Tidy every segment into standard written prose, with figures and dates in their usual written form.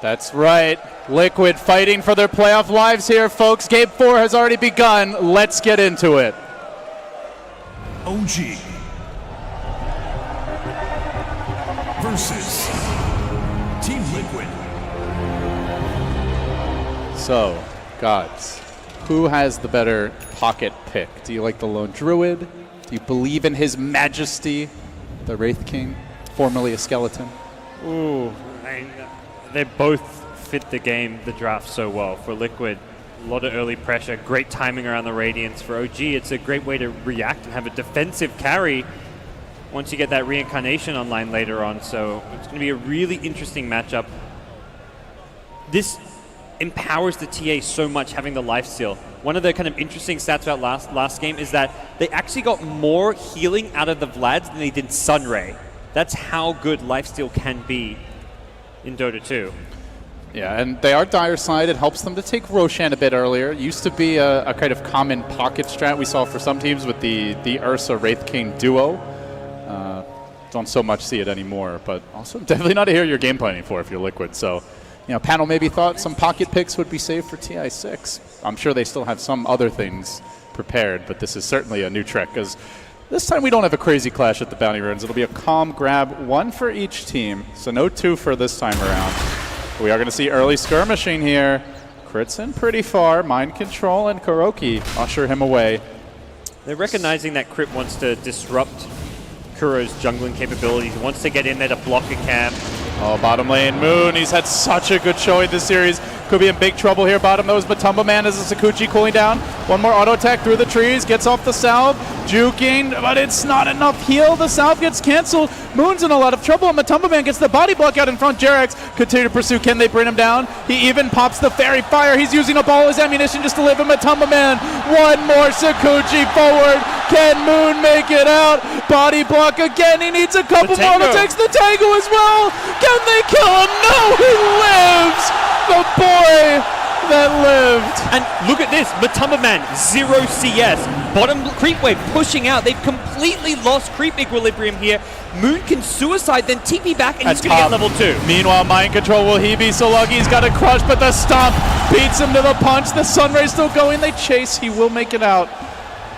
That's right. Liquid fighting for their playoff lives here, folks. Game 4 has already begun. Let's get into it. OG versus Team Liquid. So, gods, who has the better pocket pick? Do you like the Lone Druid? Do you believe in his majesty, the Wraith King, formerly a skeleton? Ooh, they both fit the game, the draft so well. For Liquid, a lot of early pressure, great timing around the Radiance. For OG, it's a great way to react and have a defensive carry once you get that reincarnation online later on. So it's going to be a really interesting matchup. This empowers the TA so much, having the lifesteal. One of the kind of interesting stats about last game is that they actually got more healing out of the Vlads than they did Sunray. That's how good lifesteal can be in Dota 2. Yeah, and they are dire side. It helps them to take Roshan a bit earlier. It used to be a kind of common pocket strat we saw for some teams with the Ursa Wraith King duo. Don't so much see it anymore, but also definitely not to hear your game planning for if you're Liquid. So, you know, panel maybe thought some pocket picks would be saved for TI6. I'm sure they still have some other things prepared, but this is certainly a new trick because this time we don't have a crazy clash at the bounty runes. It'll be a calm grab, one for each team, so no two for this time around. We are going to see early skirmishing here. Critson pretty far. Mind Control and Kuroki usher him away. They're recognizing that Crit wants to disrupt Kuro's jungling capabilities. He wants to get in there to block a camp. Oh, bottom lane, Moon. He's had such a good showing this series. Could be in big trouble here. Bottom, that was Matumba Man as the Sakuchi cooling down. One more auto attack through the trees. Gets off the salve. Juking, but it's not enough heal. The salve gets canceled. Moon's in a lot of trouble. And Matumba Man gets the body block out in front. Jerax continue to pursue. Can they bring him down? He even pops the fairy fire. He's using up all his ammunition just to live in Matumba Man. One more Sakuchi forward. Can Moon make it out? Body block again. He needs a couple more auto attacks. The Tango as well. Can they kill him? No, he lives. The boy that lived. And look at this, Matumba Man, 0 CS. Bottom creep wave pushing out. They've completely lost creep equilibrium here. Moon can suicide, then TP back, and he's going to get level 2. Meanwhile, Mind Control, will he be so lucky? He's got a crush, but the stomp beats him to the punch. The Sunray still going. They chase. He will make it out.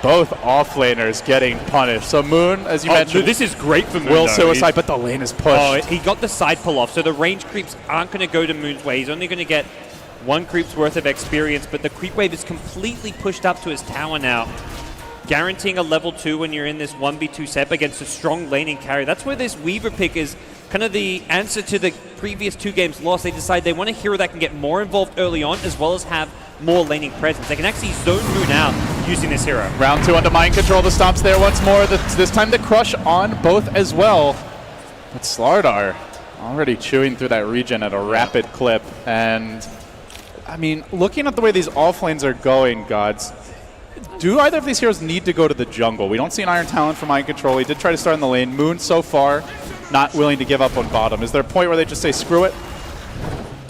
Both offlaners getting punished. So Moon, as you mentioned, this is great for Moon. Will suicide, but the lane is pushed. Oh, he got the side pull off, so the range creeps aren't going to go to Moon's way. He's only going to get one creep's worth of experience, but the creep wave is completely pushed up to his tower now, guaranteeing a level 2 when you're in this 1v2 setup against a strong laning carry. That's where this Weaver pick is kind of the answer to the previous 2 games lost. They decide they want a hero that can get more involved early on as well as have more laning presence. They can actually zone Moon out using this hero. Round 2 under Mind Control. The stomp's there once more. This time the crush on both as well. But Slardar already chewing through that regen at a rapid clip. And, I mean, looking at the way these offlanes are going, gods, do either of these heroes need to go to the jungle? We don't see an Iron Talent for Mind Control. He did try to start in the lane. Moon, so far, not willing to give up on bottom. Is there a point where they just say, screw it?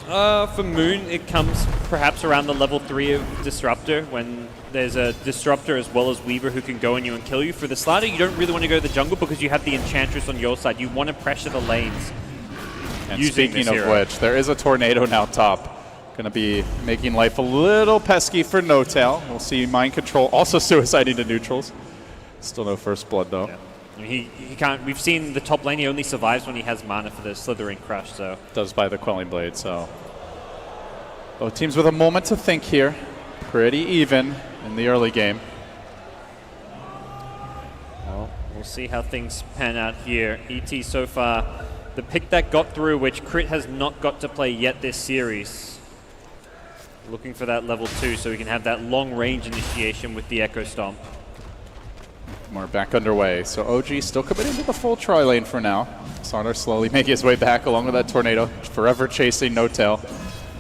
For Moon, it comes perhaps around the level 3 of Disruptor, when there's a Disruptor as well as Weaver who can go on you and kill you. For the Slider, you don't really want to go to the jungle because you have the Enchantress on your side. You want to pressure the lanes. And speaking of which, there is a Tornado now top. Going to be making life a little pesky for No-Tail. We'll see Mind Control also suiciding to neutrals. Still no first blood, though. Yeah. He can't. We've seen the top lane. He only survives when he has mana for the Slithering Crush. So does by the Quelling Blade. So both teams with a moment to think here. Pretty even in the early game. Well, we'll see how things pan out here. ET so far, the pick that got through, which Crit has not got to play yet this series. Looking for that level 2 so we can have that long range initiation with the Echo Stomp. We're back underway. So OG still committing to the full tri lane for now. Sardar slowly making his way back along with that Tornado, forever chasing No-Tail.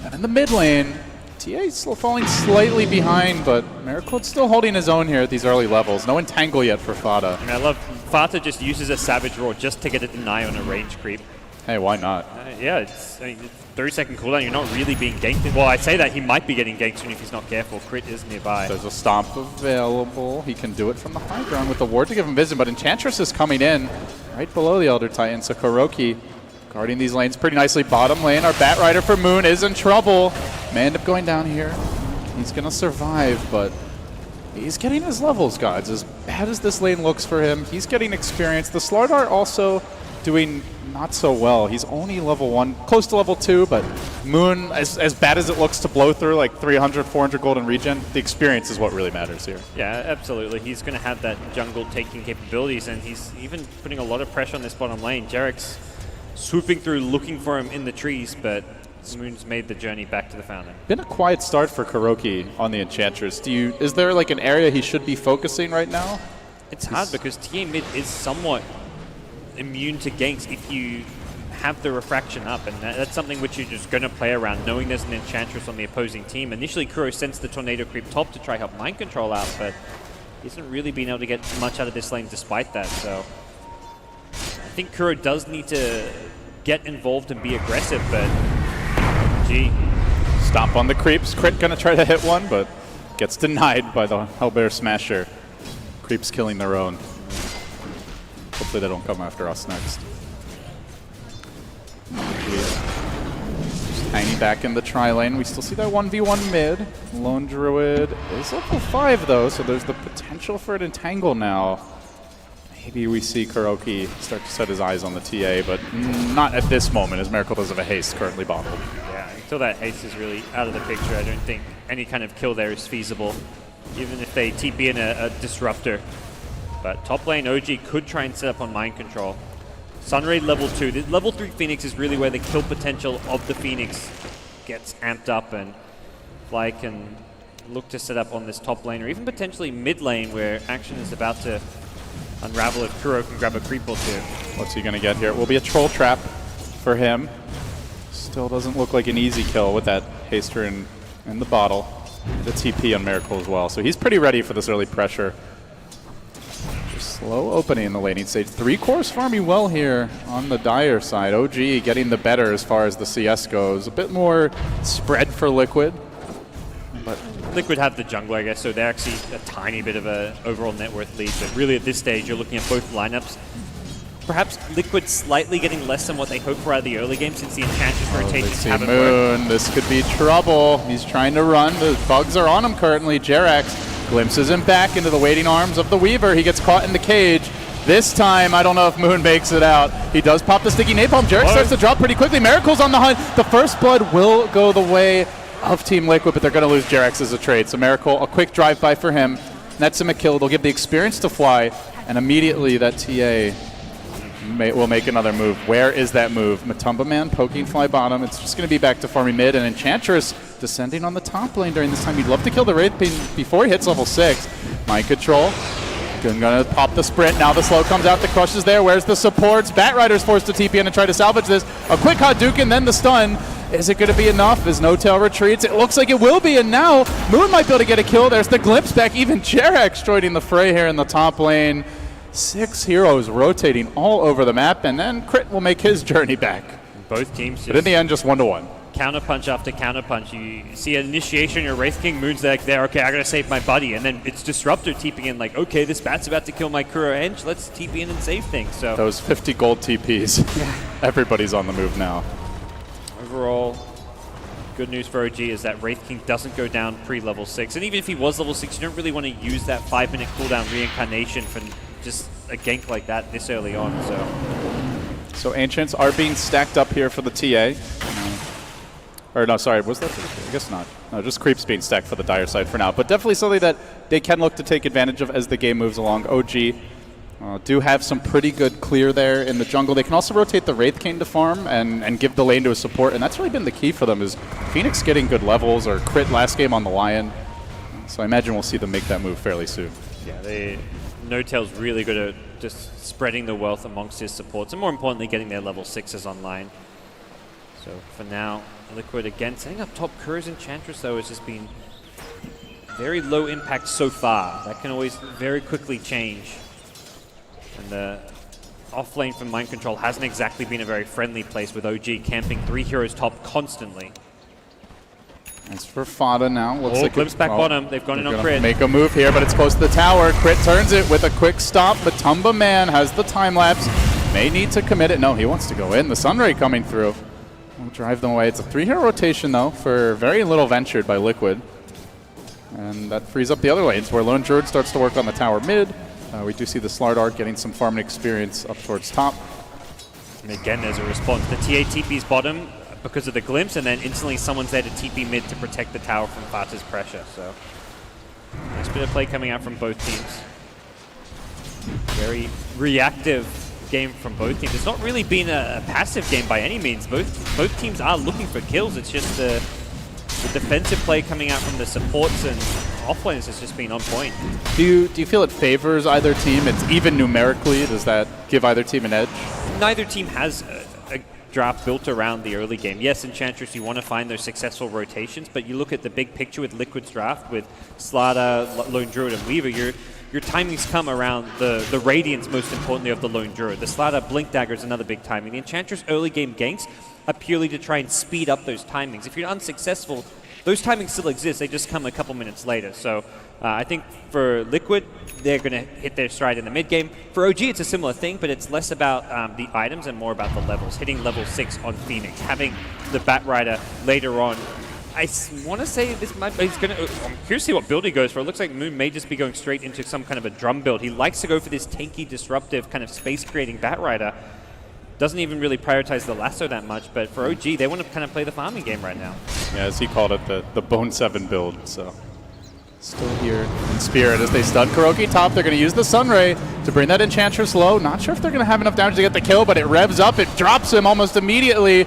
And in the mid lane, TA still falling slightly behind, but Miracle's still holding his own here at these early levels. No entangle yet for Fata. I love Fata just uses a Savage Roar just to get a deny on a range creep. Hey, why not? Yeah, it's 30-second cooldown. You're not really being ganked. Well, I say that he might be getting ganked soon if he's not careful. Crit is nearby. There's a stomp available. He can do it from the high ground with the ward to give him vision, but Enchantress is coming in right below the Elder Titan. So Kuroki guarding these lanes pretty nicely. Bottom lane, our Bat Rider for Moon is in trouble. May end up going down here. He's going to survive, but he's getting his levels, gods. As bad as this lane looks for him, he's getting experience. The Slardar also doing not so well. He's only level 1, close to level 2, but Moon, as bad as it looks to blow through like 300, 400 gold in regen, the experience is what really matters here. Yeah, absolutely. He's going to have that jungle taking capabilities, and he's even putting a lot of pressure on this bottom lane. Jarek's swooping through, looking for him in the trees, but Moon's made the journey back to the fountain. Been a quiet start for Kuroki on the Enchantress. Is there like an area he should be focusing right now? It's hard because TA mid is somewhat immune to ganks if you have the refraction up, and that's something which you're just going to play around, knowing there's an Enchantress on the opposing team. Initially, Kuro sends the Tornado Creep top to try help mind control out, but he hasn't really been able to get much out of this lane despite that, so I think Kuro does need to get involved and be aggressive, but gee. Stomp on the creeps. Crit gonna try to hit one, but gets denied by the Hellbear Smasher. Creeps killing their own. Hopefully they don't come after us next. Just hanging back in the tri-lane. We still see that 1v1 mid. Lone Druid is level 5 though, so there's the potential for an entangle now. Maybe we see Kuroki start to set his eyes on the TA, but not at this moment, as Miracle does have a haste currently bottled. Yeah, until that haste is really out of the picture, I don't think any kind of kill there is feasible, even if they TP in a disruptor. But top lane OG could try and set up on mind control. Sunray level 2. The level 3 Phoenix is really where the kill potential of the Phoenix gets amped up, and Fly can look to set up on this top lane, or even potentially mid lane where action is about to unravel if Kuro can grab a creep or two. What's he going to get here? It will be a troll trap for him. Still doesn't look like an easy kill with that haster in the bottle. The TP on Miracle as well. So he's pretty ready for this early pressure. Just slow opening in the laning stage. 3-course farming well here on the Dire side. OG getting the better as far as the CS goes. A bit more spread for Liquid. But Liquid have the jungle, I guess, so they're actually a tiny bit of an overall net worth lead. But really at this stage, you're looking at both lineups. Perhaps Liquid slightly getting less than what they hoped for out of the early game, since the Enchantress rotations haven't worked. Moon, this could be trouble. He's trying to run. The bugs are on him currently. Jerax glimpses him back into the waiting arms of the Weaver. He gets caught in the cage. This time, I don't know if Moon makes it out. He does pop the sticky napalm. Jerax starts to drop pretty quickly. Miracle's on the hunt. The first blood will go the way of Team Liquid, but they're going to lose Jerax as a trade. So Miracle, a quick drive-by for him. Nets him a kill. They'll give the experience to Fly, and immediately that TA will make another move. Where is that move? Matumba Man poking Fly bottom. It's just going to be back to farming mid, and Enchantress descending on the top lane during this time. You'd love to kill the Wraith before he hits level 6. Mind control. Going to pop the sprint. Now the slow comes out. The crush is there. Where's the supports? Bat Rider's forced to TP in and try to salvage this. A quick Hadouken, then the stun. Is it going to be enough as No Tail retreats? It looks like it will be, and now Moon might be able to get a kill. There's the glimpse back. Even Jerax joining the fray here in the top lane. 6 heroes rotating all over the map, and then Crit will make his journey back. Both teams But in the end, just 1-1. Counterpunch after counterpunch. You see an initiation, your Wraith King Moon's like there, okay, I gotta save my buddy, and then it's Disruptor TPing in like, okay, this bat's about to kill my Kuro Eng, let's TP in and save things. So those 50 gold TPs. Everybody's on the move now. Overall, good news for OG is that Wraith King doesn't go down pre-level 6, and even if he was level 6, you don't really want to use that 5-minute cooldown reincarnation for just a gank like that this early on. So Ancients are being stacked up here for the TA. Or no, sorry, was that? I guess not. No, just creeps being stacked for the Dire side for now. But definitely something that they can look to take advantage of as the game moves along. OG do have some pretty good clear there in the jungle. They can also rotate the Wraith King to farm and give the lane to a support, and that's really been the key for them, is Phoenix getting good levels or crit last game on the Lion. So I imagine we'll see them make that move fairly soon. Yeah, No Tail's really good at just spreading the wealth amongst his supports, and more importantly, getting their level 6s online. So for now, Liquid again setting up top. Kuro's Enchantress, though, has just been very low impact so far. That can always very quickly change. And the off lane from Mind Control hasn't exactly been a very friendly place, with OG camping 3 heroes top constantly. As for Fada now, looks like Glimpse back bottom. They've gone in on Crit. Make a move here, but it's close to the tower. Crit turns it with a quick stop. Matumba Man has the time lapse. may need to commit it. No, he wants to go in. The Sunray coming through. Will drive them away. It's a 3-hero rotation, though, for very little ventured by Liquid. And that frees up the other lanes, where Lone Druid starts to work on the tower mid. We do see the Slardar getting some farming experience up towards top. And again, there's a response. The TA TP's bottom because of the glimpse, and then instantly someone's there to TP mid to protect the tower from Fata's pressure. So, nice bit of play coming out from both teams. Very reactive game from both teams. It's not really been a passive game by any means. Both teams are looking for kills. It's just the defensive play coming out from the supports and offlanes has just been on point. Do you feel it favors either team? It's even numerically. Does that give either team an edge? Neither team has a draft built around the early game. Yes, Enchantress, you want to find those successful rotations, but you look at the big picture with Liquid's draft, with Slardar, Lone Druid, and Weaver, your timings come around the Radiance, most importantly, of the Lone Druid. The Slardar Blink Dagger is another big timing. The Enchantress early game ganks are purely to try and speed up those timings. If you're unsuccessful, those timings still exist. They just come a couple minutes later. So I think for Liquid, they're going to hit their stride in the mid game. For OG, it's a similar thing, but it's less about the items and more about the levels. Hitting level 6 on Phoenix, having the Batrider later on. I want to say this might. He's going to. I'm curious to see what build he goes for. It looks like Moon may just be going straight into some kind of a drum build. He likes to go for this tanky, disruptive kind of space-creating Batrider. Doesn't even really prioritize the lasso that much, but for OG, they want to kind of play the farming game right now. Yeah, as he called it, the Bone 7 build. So still here in spirit as they stun KuroKy top. They're going to use the Sunray to bring that Enchantress low. Not sure if they're going to have enough damage to get the kill, but it revs up. It drops him almost immediately.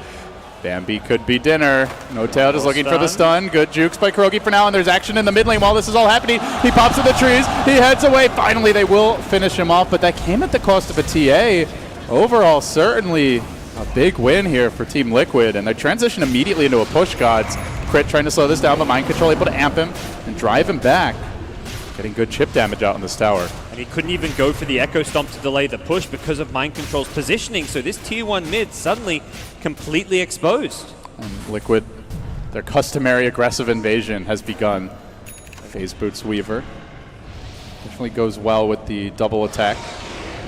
Bambi could be dinner. NoTail just looking for the stun. Good jukes by KuroKy for now, and there's action in the mid lane while this is all happening. He pops in the trees. He heads away. Finally, they will finish him off, but that came at the cost of a TA. Overall, certainly a big win here for Team Liquid, and they transition immediately into a push, Gods. Crit trying to slow this down, but Mind Control able to amp him and drive him back. Getting good chip damage out on this tower. And he couldn't even go for the Echo Stomp to delay the push because of Mind Control's positioning, so this Tier 1 mid suddenly completely exposed. And Liquid, their customary aggressive invasion has begun. Phase boots Weaver. Definitely goes well with the double attack,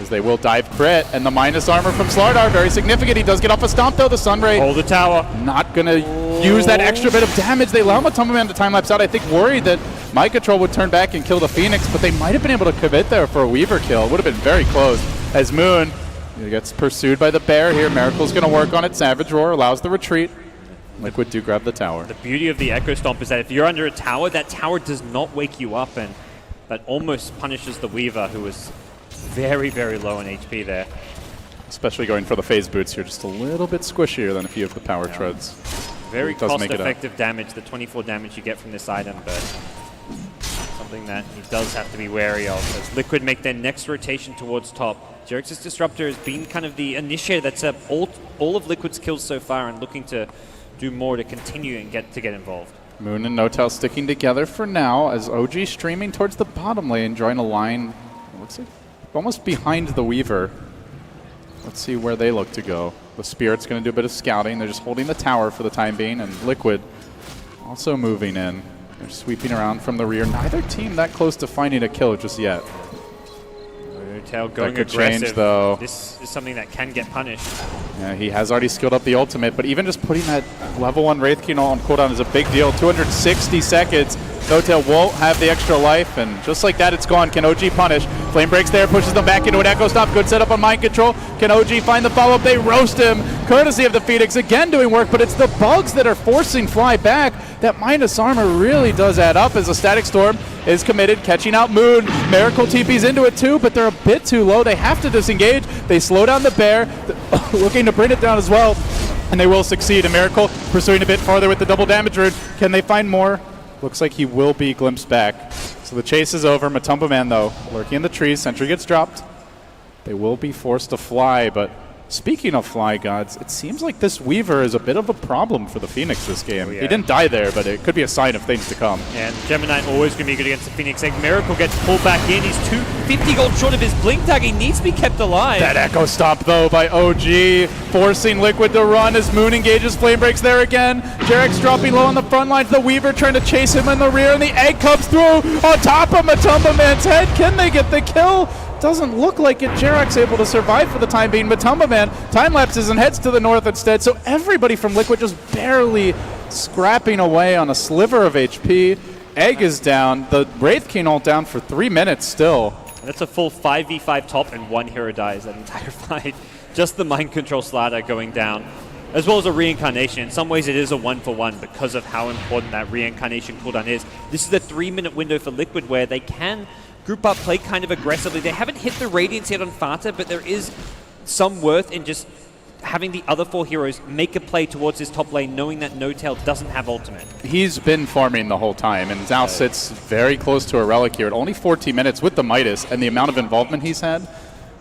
as they will dive crit, and the minus armor from Slardar, very significant. He does get off a stomp though, the Sunray. Hold the tower. Not gonna use that extra bit of damage. They allow Matumbaman to time lapse out, I think worried that Mind Control would turn back and kill the Phoenix, but they might have been able to commit there for a Weaver kill. Would have been very close, as Moon gets pursued by the bear here. Miracle's gonna work on it. Savage Roar allows the retreat. Liquid do grab the tower. The beauty of the Echo Stomp is that if you're under a tower, that tower does not wake you up, and that almost punishes the Weaver, who was very, very low in HP there. Especially going for the phase boots here, just a little bit squishier than a few of the power treads. Very cost-effective damage, the 24 damage you get from this item, but something that he does have to be wary of. As Liquid make their next rotation towards top, Jerax's Disruptor has been kind of the initiator that's all of Liquid's kills so far, and looking to do more to continue and get involved. Moon and NoTail sticking together for now, as OG streaming towards the bottom lane, drawing a line, looks like almost behind the Weaver. Let's see where they look to go. The Spirit's going to do a bit of scouting. They're just holding the tower for the time being, and Liquid also moving in. They're sweeping around from the rear. Neither team that close to finding a kill just yet. NoTail going that could aggressive. change, though. This is something that can get punished. Yeah, he has already skilled up the ultimate, but even just putting that level 1 Wraith King on cooldown is a big deal. 260 seconds. NoTail won't have the extra life, and just like that, it's gone. Can OG punish? Flame breaks there, pushes them back into an Echo Stop. Good setup on Mind Control. Can OG find the follow-up? They roast him, courtesy of the Phoenix. Again doing work, but it's the bugs that are forcing Fly back. That minus armor really does add up, as a Static Storm is committed, catching out Moon. Miracle TP's into it too, but they're a bit too low. They have to disengage. They slow down the bear, looking to bring it down as well, and they will succeed. And Miracle pursuing a bit farther with the double damage rune. Can they find more? Looks like he will be glimpsed back. So the chase is over. Matumbaman, though, lurking in the trees. Sentry gets dropped. They will be forced to fly, but speaking of Fly Gods, it seems like this Weaver is a bit of a problem for the Phoenix this game. Oh, yeah. He didn't die there, but it could be a sign of things to come. And Gemini always going to be good against the Phoenix Egg. Miracle gets pulled back in. He's 250 gold short of his Blink Tag. He needs to be kept alive. That Echo Stomp, though, by OG, forcing Liquid to run as Moon engages Flame Breaks there again. Jerax dropping low on the front lines. The Weaver trying to chase him in the rear, and the Egg comes through on top of Matumbaman's head. Can they get the kill? doesn't look like it. Jarek's able to survive for the time being. Matumba Man time lapses and heads to the north instead. So everybody from Liquid just barely scrapping away on a sliver of HP. Egg is down. The Wraith King ult down for 3 minutes still. And that's a full 5v5 top, and one hero dies that entire fight. Just the mind control slider going down, as well as a reincarnation. In some ways it is a 1-for-1 because of how important that reincarnation cooldown is. This is the 3-minute window for Liquid where they can group up, play kind of aggressively. They haven't hit the Radiance yet on Fata, but there is some worth in just having the other 4 heroes make a play towards his top lane, knowing that No-Tail doesn't have ultimate. He's been farming the whole time, and now sits very close to a relic here at only 14 minutes with the Midas, and the amount of involvement he's had,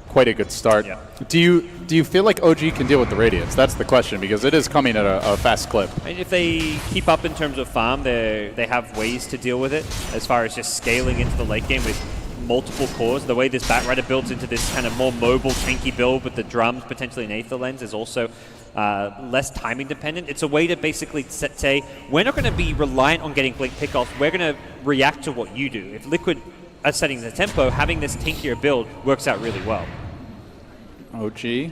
quite a good start. Yeah. Do you feel like OG can deal with the Radiance? That's the question, because it is coming at a fast clip. And if they keep up in terms of farm, they have ways to deal with it, as far as just scaling into the late game with multiple cores. The way this Batrider builds into this kind of more mobile, tanky build with the drums, potentially an Aether Lens, is also less timing dependent. It's a way to basically say, we're not going to be reliant on getting Blink pickoffs, we're going to react to what you do. If Liquid are setting the tempo, having this tankier build works out really well. OG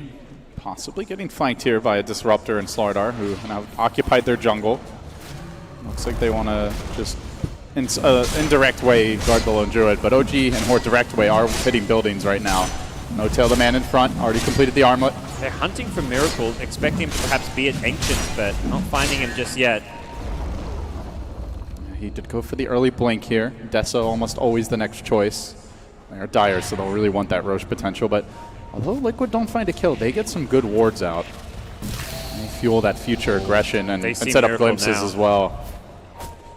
possibly getting flanked here by a Disruptor and Slardar, who have occupied their jungle. Looks like they want to just in indirect way guard the Lone Druid, but OG in more direct way are hitting buildings right now. No-Tail, the man in front, already completed the armlet. They're hunting for Miracle, expecting him to perhaps be at Ancients, but not finding him just yet. He did go for the early blink here. Dessa almost always the next choice. They are dire, so they'll really want that Roche potential, but although Liquid don't find a kill, they get some good wards out. They fuel that future aggression and set up glimpses as well.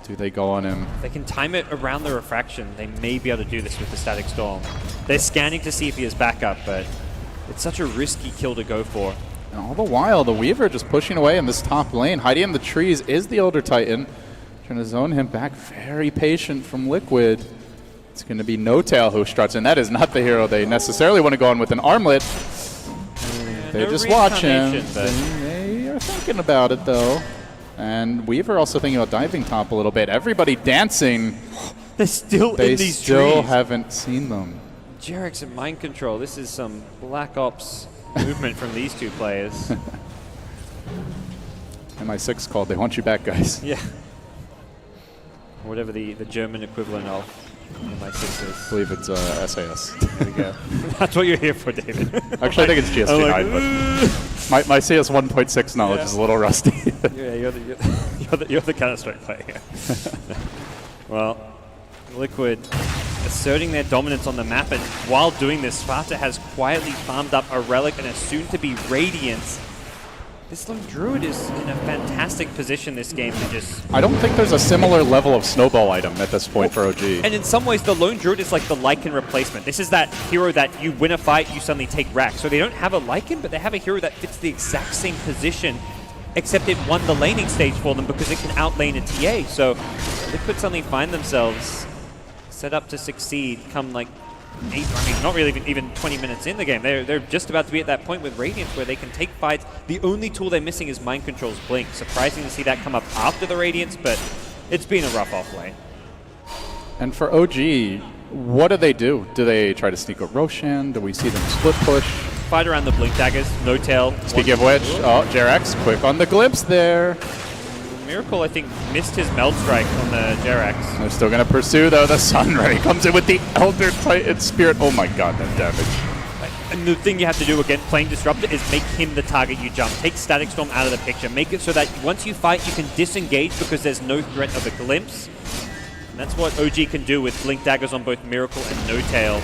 Do they go on him? They can time it around the refraction. They may be able to do this with the Static Storm. They're scanning to see if he has backup, but it's such a risky kill to go for. And all the while, the Weaver just pushing away in this top lane. Hiding in the trees is the Elder Titan. Trying to zone him back. Very patient from Liquid. It's going to be No-Tail who struts in. That is not the hero they necessarily want to go on with an armlet. They just watch him. They are thinking about it, though. And Weaver also thinking about diving top a little bit. Everybody dancing. They're still in these trees. They still haven't seen them. Jarek's in mind control. This is some Black Ops movement from these two players. MI6 called. They want you back, guys. Yeah. Whatever the German equivalent of MI6 is. I believe it's SAS. There we go. That's what you're here for, David. Actually, I think it's GST9, but my CS 1.6 knowledge is a little rusty. Yeah, you're the Counter-Strike player here. Well, Liquid asserting their dominance on the map, and while doing this, Sparta has quietly farmed up a Relic and a soon-to-be Radiance. This Lone Druid is in a fantastic position this game to just... I don't think there's a similar level of snowball item at this point for OG. And in some ways, the Lone Druid is like the Lycan replacement. This is that hero that you win a fight, you suddenly take rack. So they don't have a Lycan, but they have a hero that fits the exact same position, except it won the laning stage for them because it can outlane a TA. So Liquid suddenly find themselves set up to succeed come like not really even 20 minutes in the game. They're just about to be at that point with Radiance where they can take fights. The only tool they're missing is Mind Control's Blink. Surprising to see that come up after the Radiance, but it's been a rough off lane. And for OG, what do they do? Do they try to sneak a Roshan? Do we see them split push? Fight around the Blink daggers, No-Tail. Speaking of which, oh, Jarek's quick on the glimpse there. Miracle, I think, missed his Meld Strike on the Jerax. They're still going to pursue, though. The Sunray comes in with the Elder Titan Spirit. Oh my god, that damage. And the thing you have to do again, playing Disruptor, is make him the target you jump. Take Static Storm out of the picture. Make it so that once you fight, you can disengage because there's no threat of a glimpse. And that's what OG can do with Blink Daggers on both Miracle and No-Tail.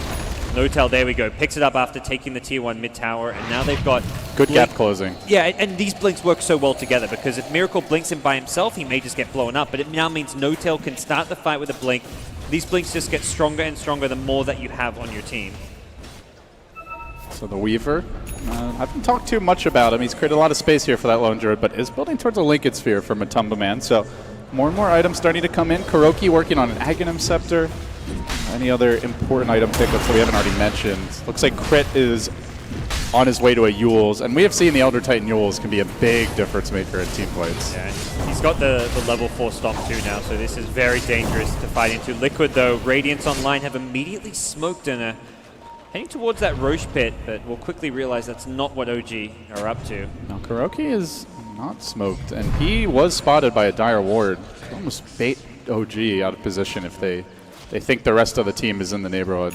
No-Tail, there we go. Picks it up after taking the Tier 1 mid-tower, and now they've got... Good gap closing. Yeah, and these Blinks work so well together, because if Miracle blinks him by himself, he may just get blown up, but it now means No-Tail can start the fight with a Blink. These Blinks just get stronger and stronger the more that you have on your team. So the Weaver, I haven't talked too much about him. He's created a lot of space here for that Lone Druid, but is building towards a Linked Sphere for Matumba Man, so more and more items starting to come in. Kuroki working on an Aghanim Scepter. Any other important item pickups that we haven't already mentioned? Looks like Crit is on his way to a Yules, and we have seen the Elder Titan Yules can be a big difference maker in team fights. Yeah, and he's got the level 4 stomp too now, so this is very dangerous to fight into. Liquid though, Radiance Online have immediately smoked in a Heading towards that Roche pit, but we'll quickly realize that's not what OG are up to. Now, Kuroki is not smoked, and he was spotted by a Dire Ward. Could almost bait OG out of position if they think the rest of the team is in the neighborhood.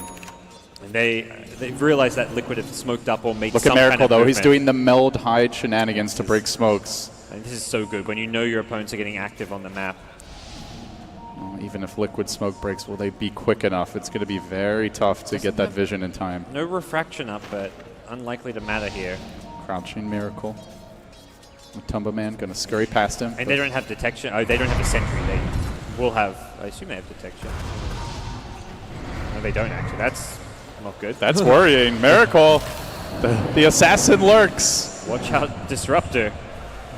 And they've realized that Liquid have smoked up or made Look some at Miracle, kind of though. movement. He's doing the meld hide shenanigans to break smokes. And this is so good when you know your opponents are getting active on the map. Even if Liquid smoke breaks, will they be quick enough? It's going to be very tough to get that vision in time. No refraction up, but unlikely to matter here. Crouching Miracle. Matumba Man going to scurry past him. And they don't have detection. Oh, they don't have a sentry. They will have, I assume they have detection. No, they don't actually. That's not good. That's worrying. Miracle, the assassin lurks. Watch out, Disruptor.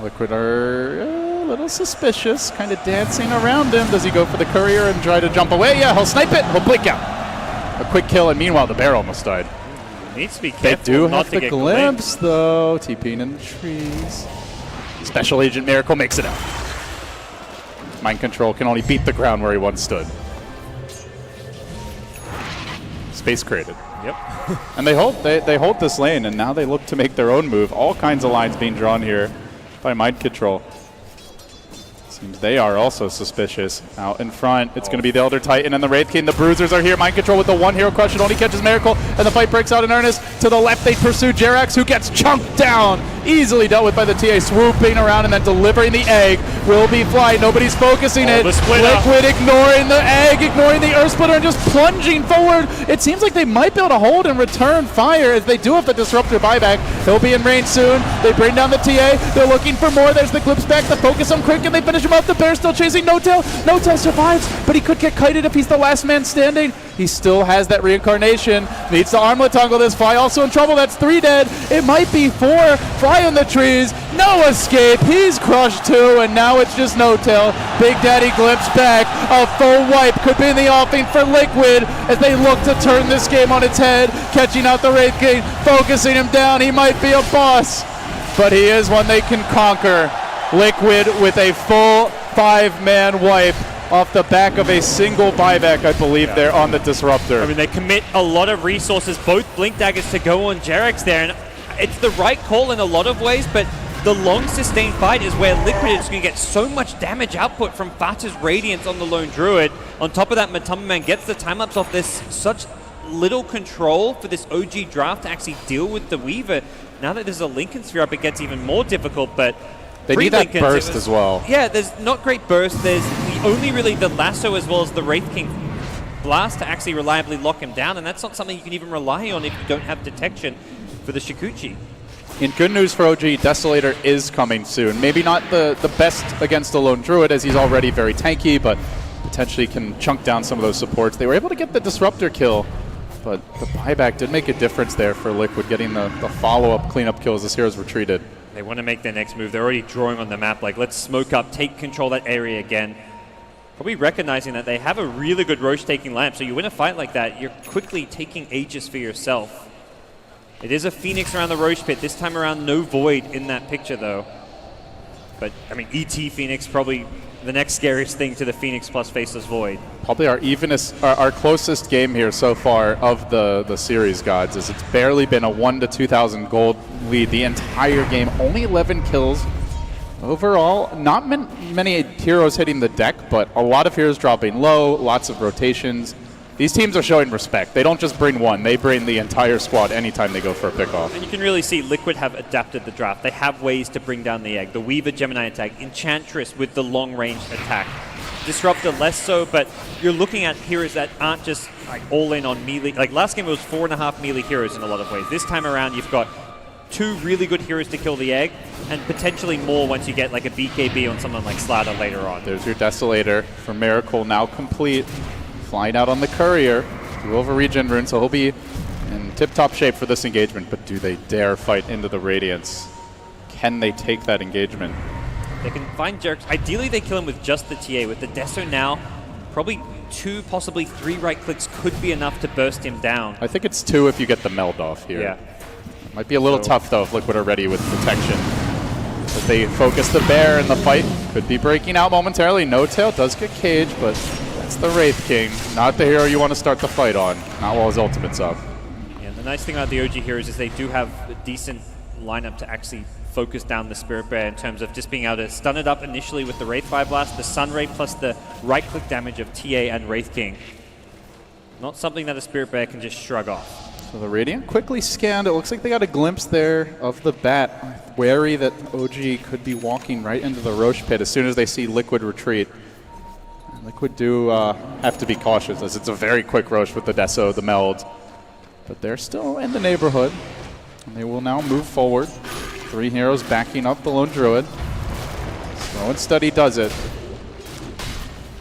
Liquid are a little suspicious, kind of dancing around him. Does he go for the courier and try to jump away? Yeah, he'll snipe it. He'll blink out. A quick kill, and meanwhile, the bear almost died. Needs to be They careful do not have to the get glimpse, though. TPing in the trees. Special Agent Miracle makes it out. Mind Control can only beat the ground where he once stood. Space created. Yep. And they hold this lane, and now they look to make their own move. All kinds of lines being drawn here by Mind Control. Seems they are also suspicious. Out in front, it's going to be the Elder Titan and the Wraith King. The Bruisers are here. Mind Control with the one hero crush. It only catches Miracle, and the fight breaks out in earnest. To the left, they pursue Jerax, who gets chunked down. Easily dealt with by the TA, swooping around and then delivering the egg. Will be fly. Nobody's focusing it. Liquid ignoring the egg, ignoring the Earth Splitter, and just plunging forward. It seems like they might be able to hold and return fire as they do have the Disruptor buyback. He'll be in range soon. They bring down the TA. They're looking for more. There's the Glimpse back. The focus on Quick, and they finish him off. The Bear still chasing No-Tail. No-Tail survives, but he could get kited if he's the last man standing. He still has that reincarnation. Needs to armlet toggle this. Fly also in trouble. That's 3 dead. It might be 4. Fly in the trees. No escape. He's crushed too, and now it's just No-Tail. Big Daddy Glimpse back. A full wipe could be in the offing for Liquid as they look to turn this game on its head. Catching out the Wraith King, focusing him down. He might be a boss, but he is one they can conquer. Liquid with a full 5-man wipe off the back of a single buyback, I believe, there on the Disruptor. I mean, they commit a lot of resources, both Blink Daggers, to go on Jerax there, and it's the right call in a lot of ways, but the long sustained fight is where Liquid is going to get so much damage output from Fata's Radiance on the Lone Druid. On top of that, Matumba Man gets the time-lapse off this. Such little control for this OG draft to actually deal with the Weaver. Now that there's a Lincoln Sphere up, it gets even more difficult, but they need that burst as well. Yeah, there's not great burst. There's only really the Lasso as well as the Wraith King Blast to actually reliably lock him down, and that's not something you can even rely on if you don't have detection for the Shikuchi. In good news for OG, Desolator is coming soon. Maybe not the best against the Lone Druid, as he's already very tanky, but potentially can chunk down some of those supports. They were able to get the Disruptor kill, but the buyback did make a difference there for Liquid, getting the follow-up cleanup kill as this hero's retreated. They want to make their next move. They're already drawing on the map, like, let's smoke up, take control of that area again. Probably recognizing that they have a really good Roche-taking lamp, so you win a fight like that, you're quickly taking Aegis for yourself. It is a Phoenix around the Roche pit. This time around, no Void in that picture, though. But, I mean, ET Phoenix, probably the next scariest thing to the Phoenix plus Faceless Void. Probably our closest game here so far of the series, gods, is it's barely been a 1 to 2,000 gold lead the entire game. Only 11 kills overall. Not many heroes hitting the deck, but a lot of heroes dropping low, lots of rotations. These teams are showing respect. They don't just bring one, they bring the entire squad anytime they go for a pickoff. And you can really see Liquid have adapted the draft. They have ways to bring down the egg. The Weaver Gemini attack, Enchantress with the long-range attack. Disruptor less so, but you're looking at heroes that aren't just like all in on melee. Like last game it was 4.5 melee heroes in a lot of ways. This time around you've got 2 really good heroes to kill the egg, and potentially more once you get like a BKB on someone like Slatter later on. There's your Desolator for Miracle, now complete. Flying out on the Courier, 2 over regen rune, so he'll be in tip-top shape for this engagement, but do they dare fight into the Radiance? Can they take that engagement? They can find Jerax. Ideally they kill him with just the TA. With the Deso now, probably 2, possibly 3 right clicks could be enough to burst him down. I think it's 2 if you get the meld off here. Yeah. Might be a little tough though if Liquid are ready with protection. But they focus the Bear, and the fight could be breaking out momentarily. No-Tail does get caged, but that's the Wraith King. Not the hero you want to start the fight on. Not while his ultimate's up. Yeah, nice thing about the OG heroes is they do have a decent lineup to actually focus down the Spirit Bear in terms of just being able to stun it up initially with the Wraith Fire Blast, the Sunray, plus the right-click damage of TA and Wraith King. Not something that a Spirit Bear can just shrug off. So the Radiant quickly scanned. It looks like they got a glimpse there of the bat. Wary that OG could be walking right into the Roche pit as soon as they see Liquid retreat. And Liquid do have to be cautious as it's a very quick Roche with the Deso, the Meld. But they're still in the neighborhood. And they will now move forward. 3 heroes backing up the Lone Druid. Slow and steady does it.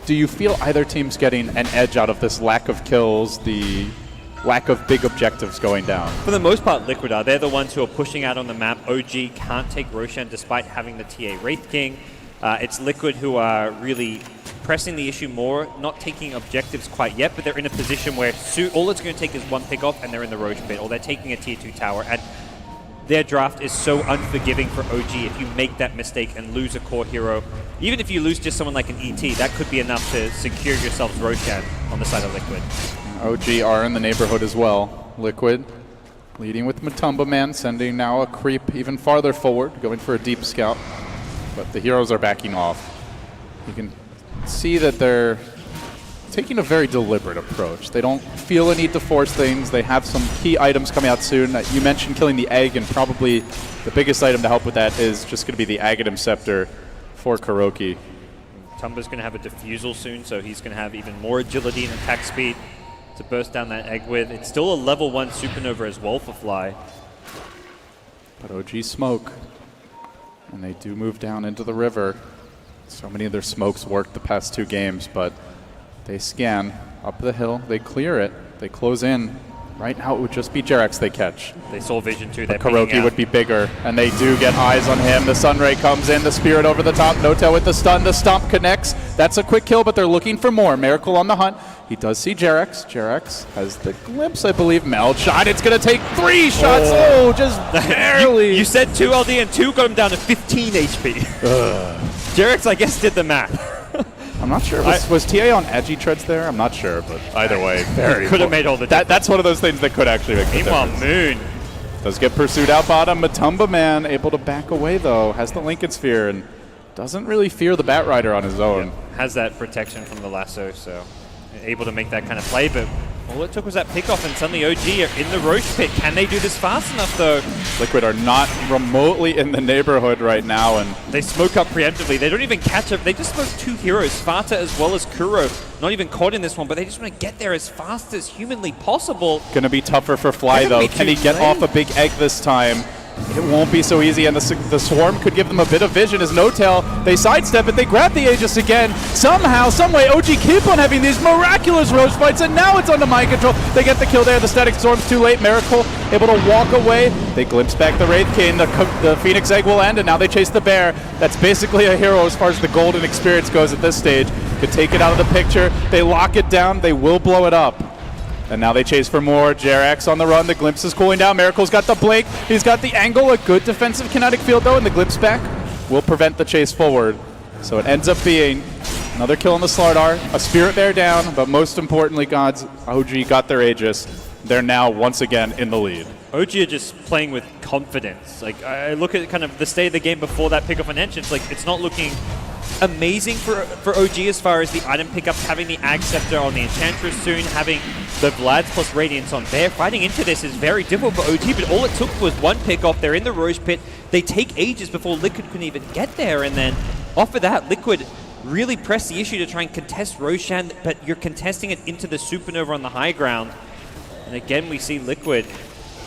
Do you feel either team's getting an edge out of this lack of kills, the lack of big objectives going down? For the most part, Liquid are. They're the ones who are pushing out on the map. OG can't take Roshan despite having the TA Wraith King. It's Liquid who are really pressing the issue more, not taking objectives quite yet, but they're in a position where all it's going to take is one pick off and they're in the Roche pit, or they're taking a tier 2 tower. And their draft is so unforgiving for OG. If you make that mistake and lose a core hero, even if you lose just someone like an ET, that could be enough to secure yourselves Roshan on the side of Liquid. OG are in the neighborhood as well. Liquid leading with Matumba Man, sending now a creep even farther forward, going for a deep scout. But the heroes are backing off. You can see that they're taking a very deliberate approach. They don't feel a need to force things. They have some key items coming out soon. You mentioned killing the egg, and probably the biggest item to help with that is just going to be the Aghanim Scepter for Kuroki. Tumba's going to have a defusal soon, so he's going to have even more agility and attack speed to burst down that egg with. It's still a level 1 Supernova as well for Fly. But OG smoke, and they do move down into the river. So many of their smokes worked the past 2 games, but they scan up the hill, they clear it, they close in. Right now it would just be Jerax they catch. They saw vision too. But Kuroki would be bigger, and they do get eyes on him. The Sunray comes in, the Spirit over the top, Notel with the stun, the Stomp connects. That's a quick kill, but they're looking for more. Miracle on the hunt. He does see Jerax. Jerax has the glimpse, I believe. Meld shot. It's going to take 3 shots. Oh, just barely. You said 2 LD and 2 got him down to 15 HP. Jerax, I guess, did the math. I'm not sure. Was TA on edgy treads there? I'm not sure, but either way, very could have made all the difference. That's one of those things that could actually make the difference. Meanwhile, Moon does get pursued out bottom. Matumba Man able to back away, though. Has the Lincoln Sphere and doesn't really fear the Bat Rider on his own. Yeah, has that protection from the lasso, so able to make that kind of play, but all it took was that pickoff, and suddenly OG are in the Roche pit. Can they do this fast enough, though? Liquid are not remotely in the neighborhood right now, and they smoke up preemptively. They don't even catch up. They just smoke 2 heroes, Sparta as well as Kuro. Not even caught in this one, but they just want to get there as fast as humanly possible. Gonna be tougher for Fly, though. Can he get off a big egg this time? It won't be so easy, and the Swarm could give them a bit of vision as Notel. They sidestep it, they grab the Aegis again. Somehow, someway, OG keep on having these miraculous Roche fights, and now it's under mind control. They get the kill there, the Static Storm's too late. Miracle able to walk away. They glimpse back the Wraith King, the Phoenix Egg will end, and now they chase the Bear. That's basically a hero as far as the golden experience goes at this stage. Could take it out of the picture. They lock it down, they will blow it up. And now they chase for more. Jerax on the run. The glimpse is cooling down. Miracle's got the blink. He's got the angle. A good defensive kinetic field, though, and the glimpse back will prevent the chase forward. So it ends up being another kill on the Slardar, a Spirit Bear down, but most importantly, gods, OG got their Aegis. They're now once again in the lead. OG are just playing with confidence. Like, I look at kind of the state of the game before that pick-off on Entrance, like, it's not looking amazing for OG as far as the item pickups, having the Ag Scepter on the Enchantress soon, having the Vlads plus Radiance on Bear. Fighting into this is very difficult for OG, but all it took was one pick-off. They're in the Roche pit. They take ages before Liquid can even get there, and then off of that, Liquid really press the issue to try and contest Roshan, but you're contesting it into the Supernova on the high ground. And again, we see Liquid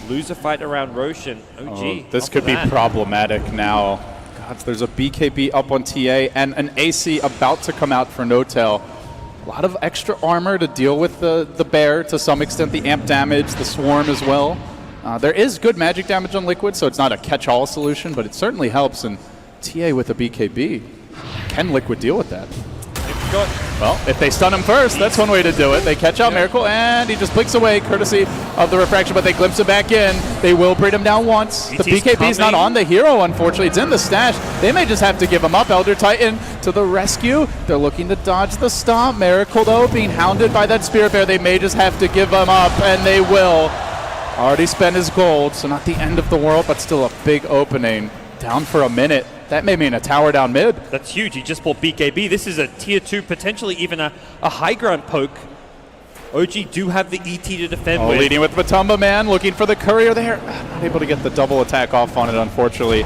lose a fight around Roshan. OG. This could be problematic now. God, there's a BKB up on TA and an AC about to come out for Notel. A lot of extra armor to deal with the Bear, to some extent, the amp damage, the Swarm as well. There is good magic damage on Liquid, so it's not a catch-all solution, but it certainly helps. And TA with a BKB, can Liquid deal with that? Well, if they stun him first, that's one way to do it. They catch out Miracle, and he just blinks away, courtesy of the refraction, but they glimpse it back in. They will bring him down once. The BKB's not on the hero, unfortunately. It's in the stash. They may just have to give him up. Elder Titan to the rescue. They're looking to dodge the stomp. Miracle, though, being hounded by that Spirit Bear. They may just have to give him up, and they will. Already spent his gold, so not the end of the world, but still a big opening. Down for a minute. That may mean a tower down mid. That's huge. He just bought BKB. This is a tier 2, potentially even a high ground poke. OG do have the ET to defend with. Leading with Matumba Man, looking for the courier there. Not able to get the double attack off on it, unfortunately.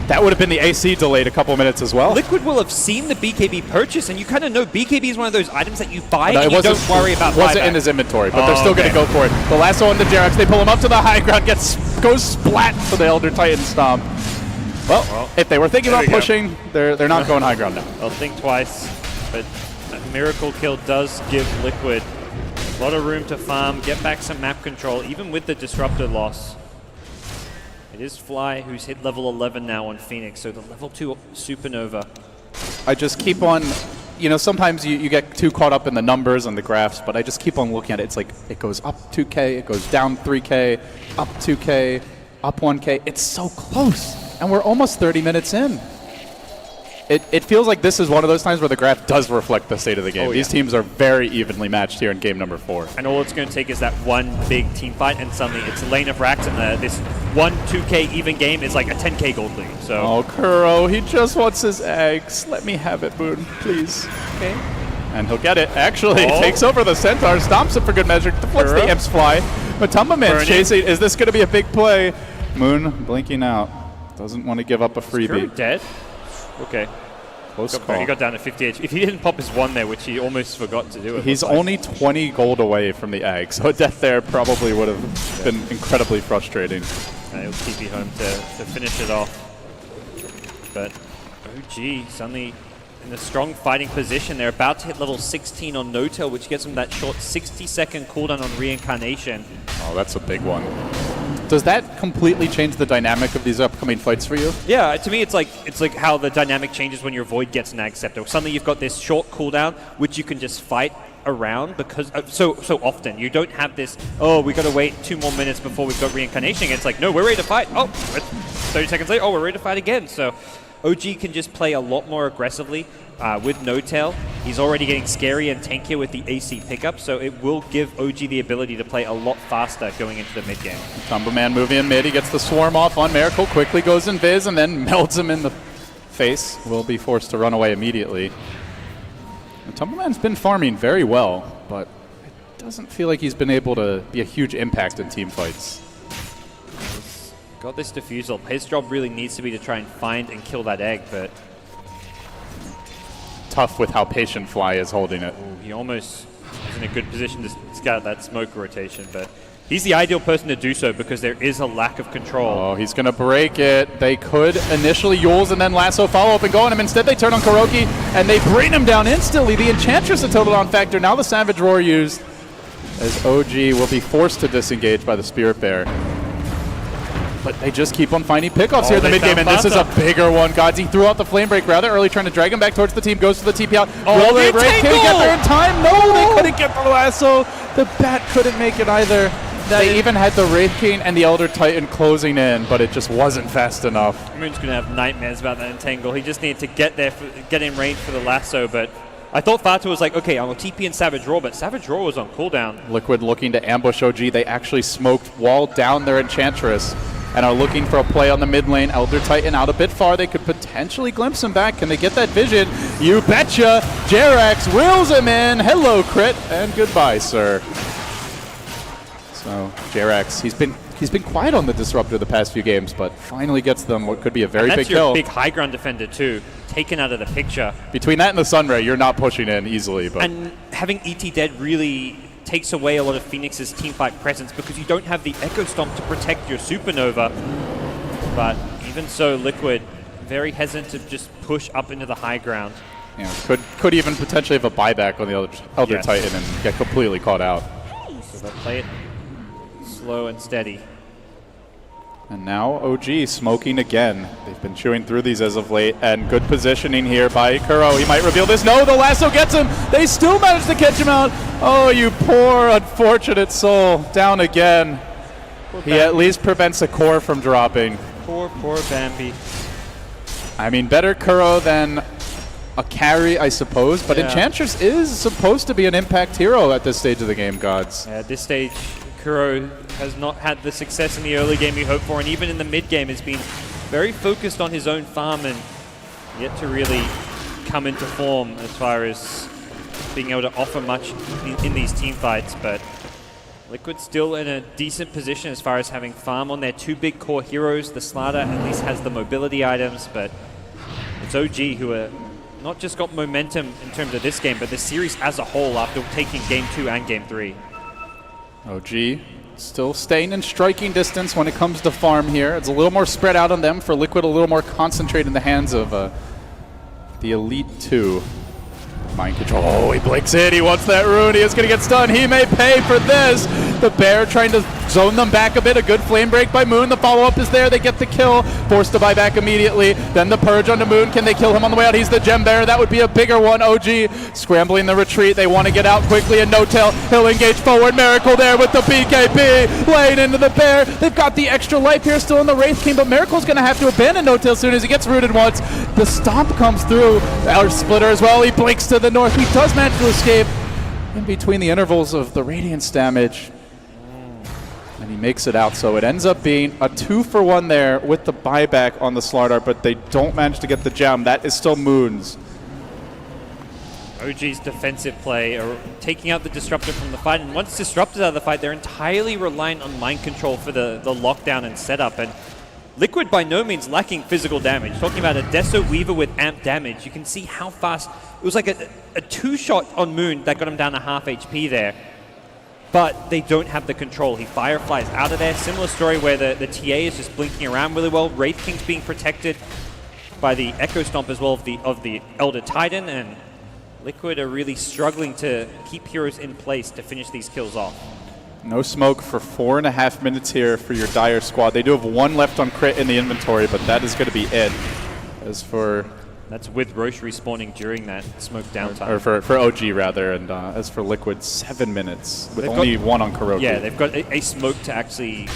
That would have been the AC delayed a couple minutes as well. Liquid will have seen the BKB purchase, and you kind of know BKB is one of those items that you buy and you don't worry about buyback. It wasn't in his inventory, but they're still going to go for it. The lasso on the Jerax, they pull him up to the high ground, goes splat to the Elder Titan stomp. Well, if they were thinking about pushing, they're not going high ground now. They'll think twice, but a miracle kill does give Liquid a lot of room to farm, get back some map control, even with the Disruptor loss. It is Fly who's hit level 11 now on Phoenix, so the level 2 Supernova. I just keep on, you know, sometimes you get too caught up in the numbers and the graphs, but I just keep on looking at it. It's like it goes up 2K, it goes down 3K, up 2K, up 1K. It's so close, and we're almost 30 minutes in. It feels like this is one of those times where the graph does reflect the state of the game. These teams are very evenly matched here in game number 4. And all it's going to take is that one big team fight, and suddenly it's a lane of racks, and this 1-2K even game is like a 10K gold lead. So. Oh, Kuro, he just wants his eggs. Let me have it, Boone, please. Okay. And he'll get it. Actually, takes over the Centaur, stomps it for good measure, deflects the Imps Fly. Matumba Man's chasing. Is this going to be a big play? Moon blinking out. Doesn't want to give up a freebie. Kuro dead? Okay. Close call. He got down to 50 HP. If he didn't pop his 1 there, which he almost forgot to do. He's only 20 gold away from the egg, so a death there probably would have been incredibly frustrating. He'll keep you home to finish it off. But OG suddenly in a strong fighting position. They're about to hit level 16 on No-Tail, which gets them that short 60-second cooldown on Reincarnation. Oh, that's a big one. Does that completely change the dynamic of these upcoming fights for you? Yeah, to me it's like how the dynamic changes when your Void gets Nag Scepter. Suddenly you've got this short cooldown which you can just fight around because so often. You don't have this, oh, we got to wait 2 more minutes before we've got Reincarnation. It's like, no, we're ready to fight. Oh, 30 seconds later, oh, we're ready to fight again. So OG can just play a lot more aggressively with No-Tail. He's already getting scary and tankier with the AC pickup, so it will give OG the ability to play a lot faster going into the mid game. Tumberman moving in mid. He gets the swarm off on Miracle, quickly goes in Viz and then melts him in the face. Will be forced to run away immediately. Tumberman's been farming very well, but it doesn't feel like he's been able to be a huge impact in team fights. He's got this defusal. His job really needs to be to try and find and kill that egg, but tough with how patient Fly is holding it. Ooh, he almost is in a good position to scout that smoke rotation, but he's the ideal person to do so because there is a lack of control. Oh, he's going to break it. They could initially Yules and then Lasso follow up and go on him. Instead, they turn on Kuroki and they bring him down instantly. The Enchantress a total on factor. Now the Savage Roar used as OG will be forced to disengage by the Spirit Bear. But they just keep on finding pickoffs here in the mid-game, and this is a bigger one. Gods, he threw out the Flame Break rather early, trying to drag him back towards the team, goes to the TP out. Will they break? Can he get there in time? No, they couldn't get the lasso. The Bat couldn't make it either. They even had the Wraith King and the Elder Titan closing in, but it just wasn't fast enough. Moon's going to have nightmares about that entangle. He just needed to get there, get in range for the lasso, but I thought Fatu was like, okay, I'll TP in Savage Roar, but Savage Roar was on cooldown. Liquid looking to ambush OG. They actually smoked wall down their Enchantress and are looking for a play on the mid lane. Elder Titan out a bit far. They could potentially glimpse him back. Can they get that vision? You betcha. Jerax reels him in. Hello, crit, and goodbye, sir. So Jerax, he's been quiet on the Disruptor the past few games, but finally gets them what could be a very big kill. That's your big high ground defender too, taken out of the picture. Between that and the Sunray, you're not pushing in easily. But and having ET dead really takes away a lot of Phoenix's teamfight presence because you don't have the Echo Stomp to protect your Supernova. But even so, Liquid very hesitant to just push up into the high ground. Yeah, could even potentially have a buyback on the Elder Titan and get completely caught out. So they'll play it slow and steady. And now OG smoking again. They've been chewing through these as of late, and good positioning here by Kuro. He might reveal this. No, the lasso gets him. They still managed to catch him out. Oh, you poor, unfortunate soul. Down again. He at least prevents a core from dropping. Poor Bambi. I mean, better Kuro than a carry, I suppose, but Enchantress is supposed to be an impact hero at this stage of the game, Gods. At this stage, Kuro has not had the success in the early game you hoped for, and even in the mid game has been very focused on his own farm and yet to really come into form as far as being able to offer much in these team fights. But Liquid still in a decent position as far as having farm on their two big core heroes. The Slardar at least has the mobility items, but it's OG who are not just got momentum in terms of this game, but the series as a whole after taking Game 2 and Game 3. OG still staying in striking distance when it comes to farm here. It's a little more spread out on them. For Liquid, a little more concentrated in the hands of the Elite 2. Mind control. Oh, he blinks in. He wants that rune. He is going to get stunned. He may pay for this. The Bear trying to zone them back a bit. A good flame break by Moon. The follow-up is there. They get the kill. Forced to buy back immediately. Then the Purge onto Moon. Can they kill him on the way out? He's the Gem Bear. That would be a bigger one. OG scrambling the retreat. They want to get out quickly. And No-Tail, he'll engage forward. Miracle there with the BKB. Laying into the Bear. They've got the extra life here still in the Wraith King, but Miracle's going to have to abandon No-Tail as soon as he gets rooted once. The Stomp comes through. Our Splitter as well. He blinks to the north. He does manage to escape in between the intervals of the Radiance damage. And he makes it out, so it ends up being a 2-for-1 there with the buyback on the Slardar, but they don't manage to get the gem. That is still Moon's. OG's defensive play, taking out the Disruptor from the fight, and once disrupted out of the fight, they're entirely reliant on mind control for the lockdown and setup. And Liquid by no means lacking physical damage. Talking about a Deso Weaver with amp damage, you can see how fast, it was like a two-shot on Moon that got him down to half HP there. But they don't have the control. He fireflies out of there. Similar story where the TA is just blinking around really well. Wraith King's being protected by the Echo Stomp as well of the Elder Titan, and Liquid are really struggling to keep heroes in place to finish these kills off. No smoke for 4.5 minutes here for your Dire squad. They do have one left on crit in the inventory, but that is going to be it. As for... That's with Roche respawning during that smoke downtime. Or for OG, rather. And as for Liquid, 7 minutes with only one on Kuroki. Yeah, they've got a smoke to actually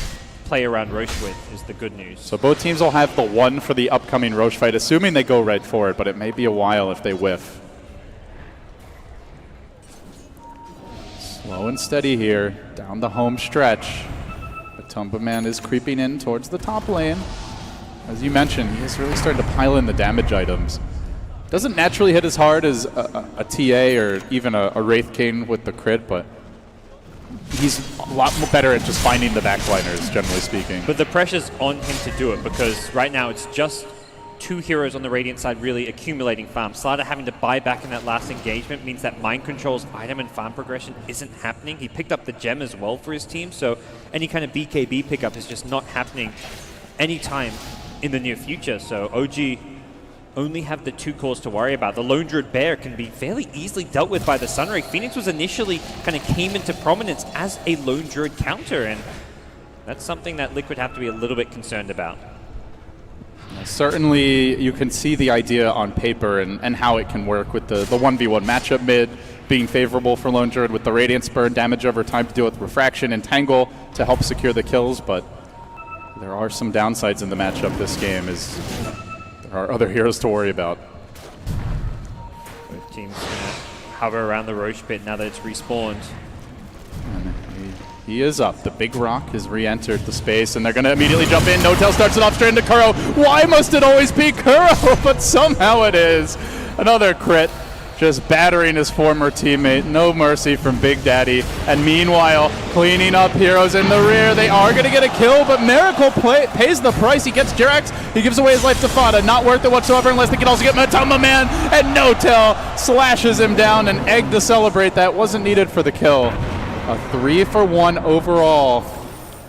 play around Roche with, is the good news. So both teams will have the one for the upcoming Roche fight, assuming they go right for it, but it may be a while if they whiff. Slow and steady here, down the home stretch. But Tumbaman is creeping in towards the top lane. As you mentioned, he is really starting to pile in the damage items. Doesn't naturally hit as hard as a TA or even a Wraith King with the crit, but he's a lot more better at just finding the backliners, generally speaking. But the pressure's on him to do it, because right now it's just two heroes on the Radiant side really accumulating farm. Slardar having to buy back in that last engagement means that Mind Control's item and farm progression isn't happening. He picked up the gem as well for his team, so any kind of BKB pickup is just not happening anytime in the near future. So OG only have the two cores to worry about. The Lone Druid Bear can be fairly easily dealt with by the Sunray. Phoenix was initially kind of came into prominence as a Lone Druid counter, and that's something that Liquid have to be a little bit concerned about. Certainly, you can see the idea on paper and how it can work with the 1v1 matchup mid being favorable for Lone Druid with the Radiance burn damage over time to deal with Refraction and Tangle to help secure the kills, but there are some downsides in the matchup this game as there are other heroes to worry about. Both teams going to hover around the Roche pit now that it's respawned. And he is up. The big rock has re-entered the space, and they're going to immediately jump in. No-Tail starts it off straight into Kuro. Why must it always be Kuro? But somehow it is. Another crit, just battering his former teammate. No mercy from Big Daddy. And meanwhile, cleaning up heroes in the rear. They are going to get a kill, but Miracle pays the price. He gets Jirax. He gives away his life to Fada. Not worth it whatsoever unless they can also get Matama Man. And No-Tail slashes him down. An egg to celebrate. That wasn't needed for the kill. A 3-for-1 overall.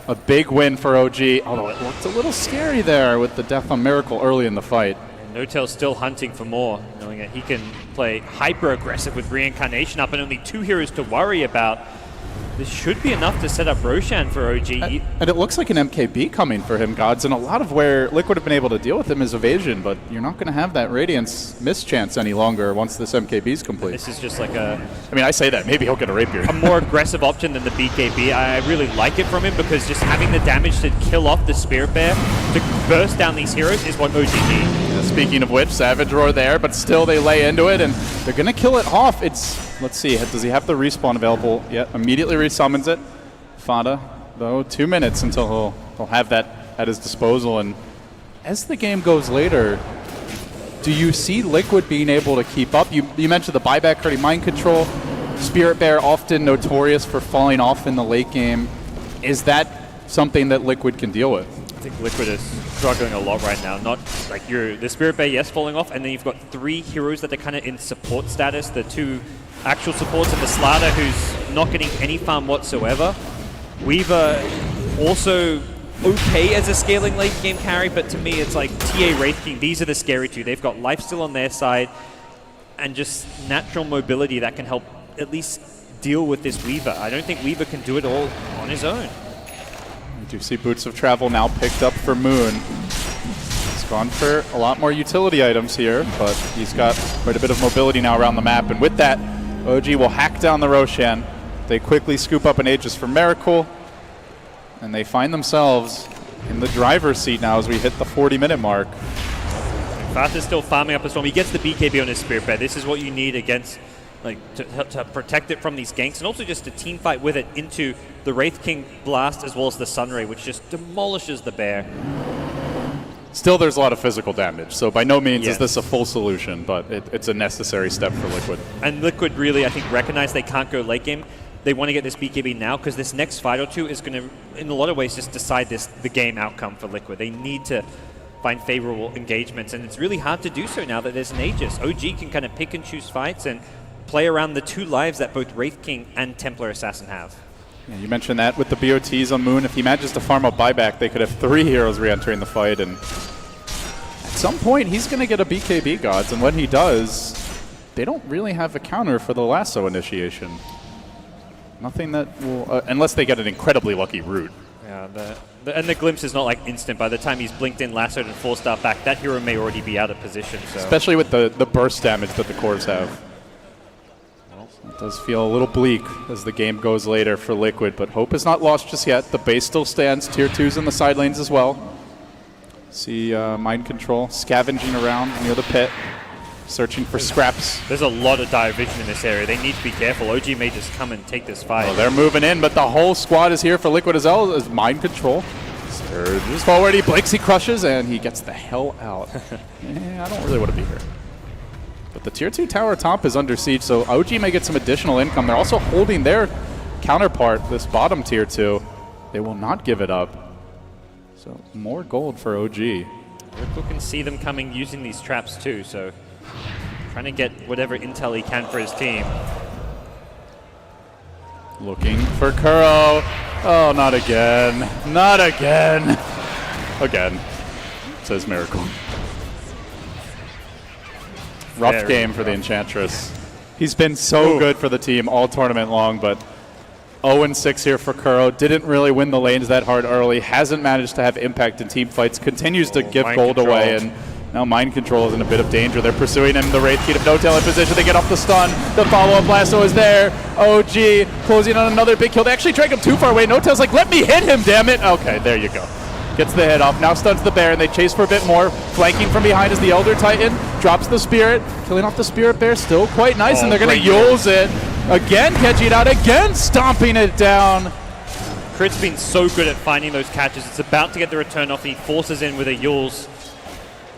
A big win for OG, although it looked a little scary there with the death on Miracle early in the fight. No-Tail's still hunting for more, knowing that he can play hyper-aggressive with Reincarnation up and only two heroes to worry about. This should be enough to set up Roshan for OG. And it looks like an MKB coming for him, Gods, and a lot of where Liquid have been able to deal with him is evasion, but you're not going to have that Radiance mischance any longer once this MKB is complete. This is just like a... I mean, I say that. Maybe he'll get a Rapier. A more aggressive option than the BKB. I really like it from him because just having the damage to kill off the Spirit Bear, to burst down these heroes is what OG need. Speaking of which, Savage Roar there, but still they lay into it, and they're going to kill it off. It's... Let's see, does he have the respawn available? Yeah, immediately resummons it. Fada, though, 2 minutes until he'll have that at his disposal. And as the game goes later, do you see Liquid being able to keep up? You mentioned the buyback hurting mind control. Spirit Bear often notorious for falling off in the late game. Is that something that Liquid can deal with? I think Liquid is struggling a lot right now. Not like the Spirit Bear, yes, falling off, and then you've got 3 heroes that are kind of in support status. The 2 actual supports and the Slider, who's not getting any farm whatsoever. Weaver also okay as a scaling late game carry, but to me it's like TA Wraith King. These are the scary 2. They've got lifesteal on their side and just natural mobility that can help at least deal with this Weaver. I don't think Weaver can do it all on his own. We do see Boots of Travel now picked up for Moon. He's gone for a lot more utility items here, but he's got quite a bit of mobility now around the map. And with that, OG will hack down the Roshan. They quickly scoop up an Aegis for Miracle, and they find themselves in the driver's seat now as we hit the 40-minute mark. Fat is still farming up a storm. He gets the BKB on his Spirit Bear. This is what you need against, like, to protect it from these ganks, and also just to team fight with it into the Wraith King Blast as well as the Sunray, which just demolishes the bear. Still, there's a lot of physical damage, so by no means is this a full solution, but it's a necessary step for Liquid. And Liquid really, I think, recognize they can't go late game. They want to get this BKB now because this next fight or 2 is going to, in a lot of ways, just decide the game outcome for Liquid. They need to find favorable engagements, and it's really hard to do so now that there's an Aegis. OG can kind of pick and choose fights and play around the 2 lives that both Wraith King and Templar Assassin have. Yeah, you mentioned that with the BOTs on Moon. If he manages to farm a buyback, they could have 3 heroes re-entering the fight, and at some point he's going to get a BKB Gods, and when he does, they don't really have a counter for the lasso initiation. Nothing that will, unless they get an incredibly lucky route. Yeah, and the glimpse is not like instant. By the time he's blinked in, lassoed, and 4-star back, that hero may already be out of position. So. Especially with the burst damage that the cores have. It does feel a little bleak as the game goes later for Liquid, but hope is not lost just yet. The base still stands. Tier 2's in the side lanes as well. See Mind Control scavenging around near the pit, searching for scraps. There's a lot of dire vision in this area. They need to be careful. OG may just come and take this fight. Oh, they're moving in, but the whole squad is here for Liquid as well as Mind Control. Surges forward, he blinks, he crushes, and he gets the hell out. I don't really want to be here. But the Tier 2 tower top is under siege, so OG may get some additional income. They're also holding their counterpart, this bottom Tier 2. They will not give it up. So more gold for OG. Ripple can see them coming using these traps too, so trying to get whatever intel he can for his team. Looking for Kuro. Oh, not again. Not again. Again, says Miracle. Rough game for the Enchantress. He's been so good for the team all tournament long, but 0-6 here for Kuro. Didn't really win the lanes that hard early. Hasn't managed to have impact in team fights. Continues to give gold away, and now Mind Control is in a bit of danger. They're pursuing him. The Wraith King of No-Tail in position. They get off the stun. The follow-up lasso is there. OG closing on another big kill. They actually drag him too far away. No-Tail's like, let me hit him, damn it. Okay, there you go. Gets the hit off. Now stuns the bear, and they chase for a bit more. Flanking from behind is the Elder Titan. Drops the Spirit. Killing off the Spirit Bear. Still quite nice, and they're going to use it. Again, catching it out. Again, stomping it down. Crit's been so good at finding those catches. It's about to get the return off. He forces in with a Yules.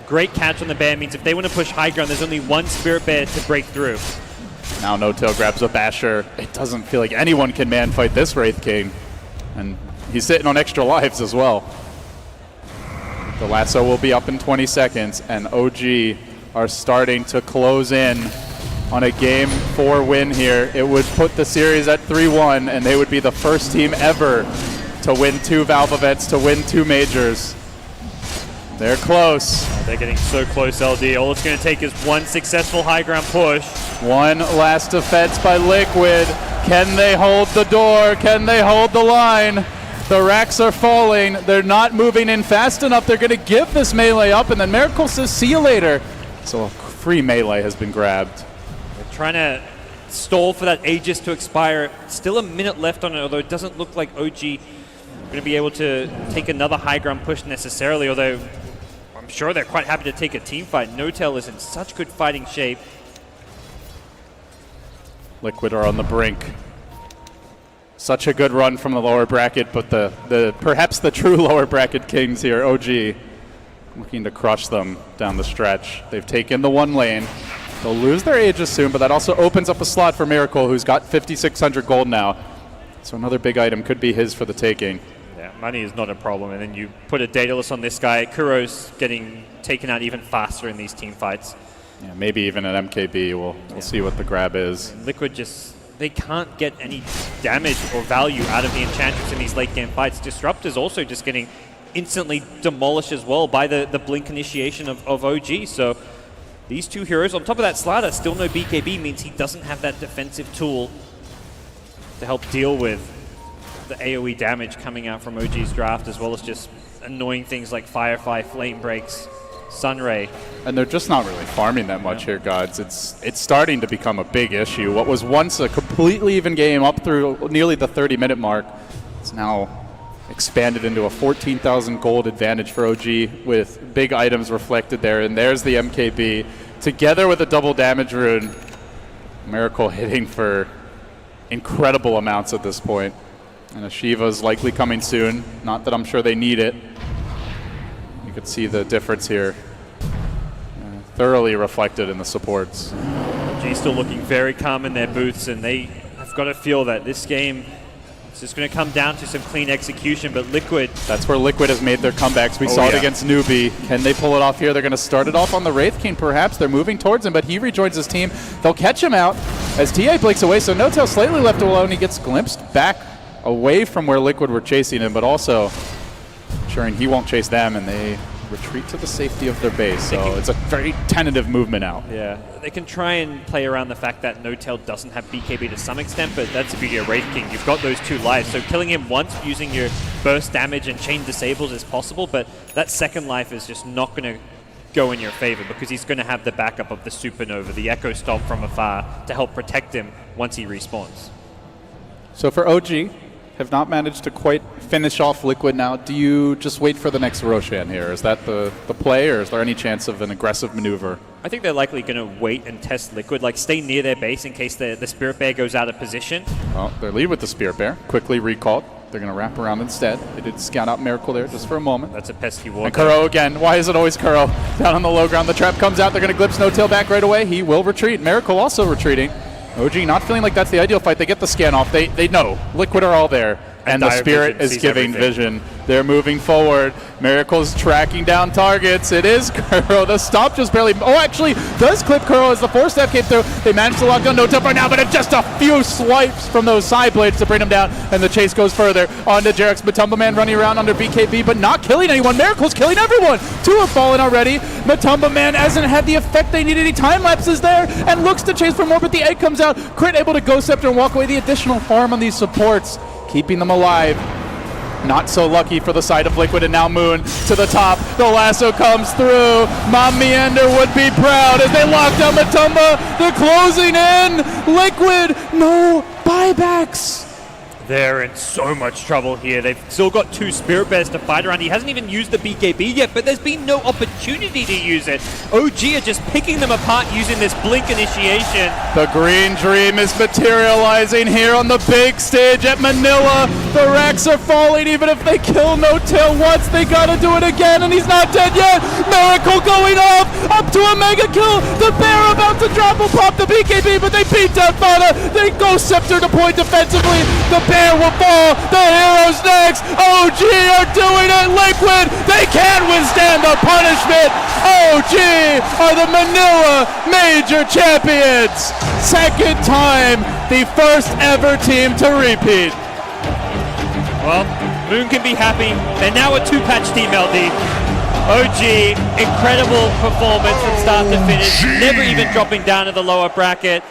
Great catch on the bear means if they want to push high ground, there's only one Spirit Bear to break through. Now No-Tail grabs a Basher. It doesn't feel like anyone can man fight this Wraith King. And he's sitting on extra lives as well. The lasso will be up in 20 seconds, and OG are starting to close in on a Game 4 win here. It would put the series at 3-1, and they would be the first team ever to win 2 Valve events, to win 2 majors. They're close. They're getting so close, LD. All it's going to take is one successful high ground push. One last defense by Liquid. Can they hold the door? Can they hold the line? The racks are falling. They're not moving in fast enough. They're going to give this melee up, and then Miracle says, see you later. So a free melee has been grabbed. They're trying to stall for that Aegis to expire. Still a minute left on it, although it doesn't look like OG going to be able to take another high ground push necessarily, although I'm sure they're quite happy to take a team fight. No-Tail is in such good fighting shape. Liquid are on the brink. Such a good run from the lower bracket, but the perhaps the true lower bracket kings here, OG, looking to crush them down the stretch. They've taken the one lane. They'll lose their Aegis soon, but that also opens up a slot for Miracle, who's got 5,600 gold now. So another big item could be his for the taking. Yeah, money is not a problem, and then you put a Daedalus on this guy. Kuro's getting taken out even faster in these team fights. Yeah, maybe even an MKB. We'll see what the grab is. Liquid just, they can't get any damage or value out of the Enchantress in these late game fights. Disruptor's also just getting instantly demolished as well by the blink initiation of OG. So these two heroes, on top of that Slider, still no BKB, means he doesn't have that defensive tool to help deal with the AoE damage coming out from OG's draft, as well as just annoying things like Firefly, Flame Breaks, Sunray. And they're just not really farming that much here, Gods. It's starting to become a big issue. What was once a completely even game up through nearly the 30-minute mark, it's now expanded into a 14,000 gold advantage for OG with big items reflected there. And there's the MKB together with a double damage rune. Miracle hitting for incredible amounts at this point. And a Shiva's likely coming soon. Not that I'm sure they need it. You could see the difference here. Thoroughly reflected in the supports. OG still looking very calm in their booths, and they have got to feel that this game is just going to come down to some clean execution, but Liquid... That's where Liquid has made their comebacks. We saw it against Newbie. Can they pull it off here? They're going to start it off on the Wraith King, perhaps. They're moving towards him, but he rejoins his team. They'll catch him out as TA blinks away, so No-Tail slightly left alone. He gets glimpsed back away from where Liquid were chasing him, but also ensuring he won't chase them, and they retreat to the safety of their base. So it's a very tentative movement out. Yeah, they can try and play around the fact that No-Tail doesn't have BKB to some extent, but that's the beauty of Wraith King. You've got those two lives, so killing him once using your burst damage and chain disables is possible, but that second life is just not going to go in your favor because he's going to have the backup of the Supernova, the Echo Stomp from afar to help protect him once he respawns. So for OG, have not managed to quite finish off Liquid now. Do you just wait for the next Roshan here? Is that the play, or is there any chance of an aggressive maneuver? I think they're likely going to wait and test Liquid, like stay near their base in case the Spirit Bear goes out of position. Well, their lead with the Spirit Bear, quickly recalled. They're going to wrap around instead. They did scout out Miracle there just for a moment. That's a pesky ward. And Kuro again. Why is it always Kuro? Down on the low ground, the trap comes out. They're going to glimpse No-Tail back right away. He will retreat. Miracle also retreating. OG not feeling like that's the ideal fight. They get the scan off. They know. Liquid are all there. And the Spirit is giving vision. They're moving forward. Miracle's tracking down targets. It is Kuro. The stop just barely... Oh, actually, does clip Kuro as the 4-step came through. They managed to lock down No-Tail right now, but it's just a few swipes from those side blades to bring him down, and the chase goes further. On to Jarek's Matumba Man running around under BKB, but not killing anyone. Miracle's killing everyone. 2 have fallen already. Matumba Man hasn't had the effect they needed. He time lapses there and looks to chase for more, but the egg comes out. Crit able to Ghost Scepter and walk away. The additional farm on these supports, keeping them alive. Not so lucky for the side of Liquid, and now Moon to the top. The lasso comes through. Mom Meander would be proud as they lock down Matumba. They're closing in. Liquid, no buybacks. They're in so much trouble here. They've still got 2 Spirit Bears to fight around. He hasn't even used the BKB yet, but there's been no opportunity to use it. OG are just picking them apart using this blink initiation. The green dream is materializing here on the big stage at Manila. The racks are falling. Even if they kill No-Tail once, they gotta do it again, and he's not dead yet. Miracle going off, up to a mega kill. The Bear about to drop will pop the BKB, but they beat down Fana. They go Scepter deployed defensively. The Bear will fall. The heroes next. OG are doing it. Liquid, they can't withstand the punishment. OG are the Manila Major champions. Second time, the first ever team to repeat. Well, Moon can be happy. They're now a 2-patch team, LD. OG, incredible performance from start to finish. Never even dropping down to the lower bracket.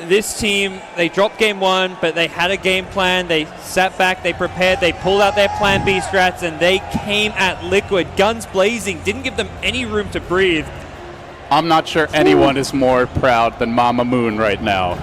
This team, they dropped game 1, but they had a game plan. They sat back, they prepared, they pulled out their plan B strats, and they came at Liquid, guns blazing, didn't give them any room to breathe. I'm not sure anyone is more proud than Mama Moon right now.